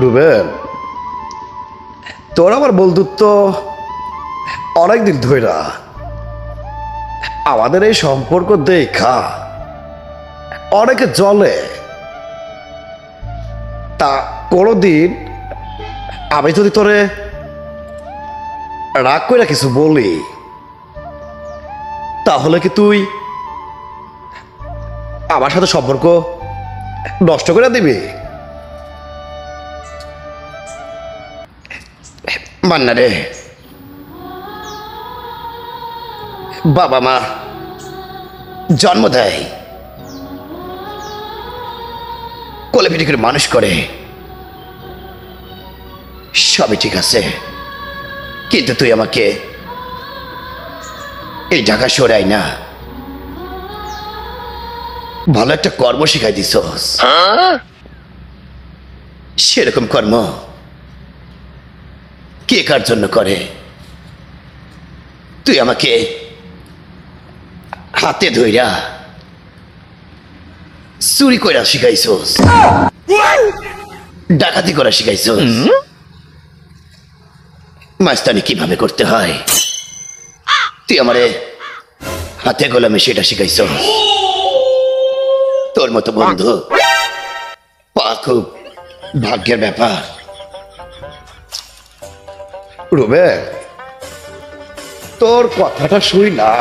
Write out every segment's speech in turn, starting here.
রুবেল, তোর আমার বন্ধুত্ব অনেকদিন ধইরা। আমাদের এই সম্পর্ক দেখা অনেকে জলে, তা কোনোদিন আমি যদি তোরে রাগ করে কিছু বলি, তাহলে কি তুই আমার সাথে সম্পর্ক নষ্ট করে দিবি? মান্না রে, বাবা মা জন্ম দেয়, কোলে পিঠে করে মানুষ করে, সবই ঠিক আছে, কিন্তু তুই আমাকে এই ঢাকা শহরে আই না ভালো একটা কর্ম শিখাই দিছস। সেরকম কর্ম কে কার জন্য করে? তুই আমাকে হাতে ধইরা চুরি কইরা শিখাইছস, ডাকাতি করা শিখাইছস, মাস্তানি কিভাবে করতে হয় তুই আমারে হাতে গোলামে সেটা শিখাইছস। তোর মতো বন্ধু পা খুব ভাগ্যের ব্যাপার। রুবেল, তোর কথাটা শুই না,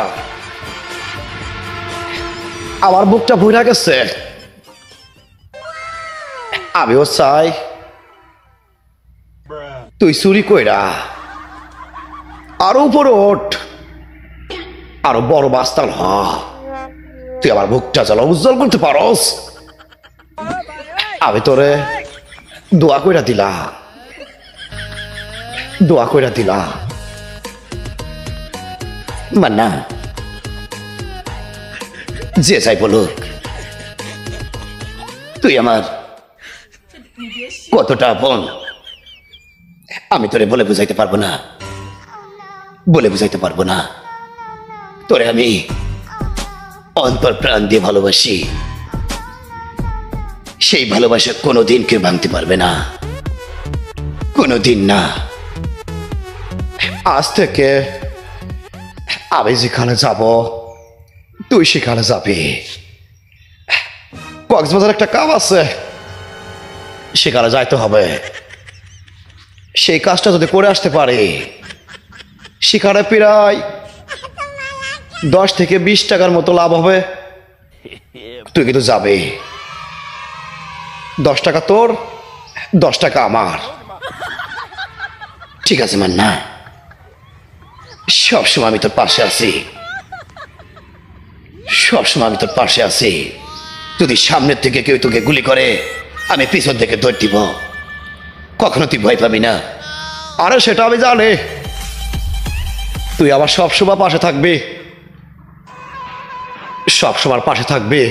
আমার বুকটা ভুইরা গেছে। আমিও চাই তুই চুরি কইরা আরো উপরে ওঠ, আরো বড় মাস্তান হ, তুই আমার বুকটা জ্বালা উজ্জ্বল করতে পারস। আমি তোরে দোয়া কইরা দিলাম, দোয়া কইরা দিলাম। মান্না, যে যাই বলুক, তুই আমার কতটা আপন আমি তোরে বলে বুঝাইতে পারবো না, বলে বুঝাইতে পারবো না। তোরে আমি অন্তর প্রাণ দিয়ে ভালোবাসি, সেই ভালোবাসা কোনোদিন কেউ ভাঙতে পারবে না, কোনোদিন না। আজ থেকে আমি যেখানে যাব তুই সেখানে যাবি। কক্সবাজার একটা কাজ আছে, সেখানে যাইতে হবে। সেই কাজটা যদি করে আসতে পারি, সেখানে প্রায় 10 থেকে 20 টাকার মতো লাভ হবে। তুই কিন্তু যাবি, 10 টাকা তোর, 10 টাকা আমার। ঠিক আছে মান্না, সবসময় আমি তোর পাশে আছি, সবসময় আমি তোর পাশে আছি। যদি সামনের থেকে কেউ তোকে গুলি করে, আমি পিছন থেকে দৌড় দিব, কখনো তুই ভয় পাবি না। আরে সেটা আমি জানি, তুই আমার সবসময় পাশে থাকবি, সবসময় পাশে থাকবি,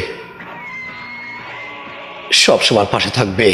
সবসময় পাশে থাকবি।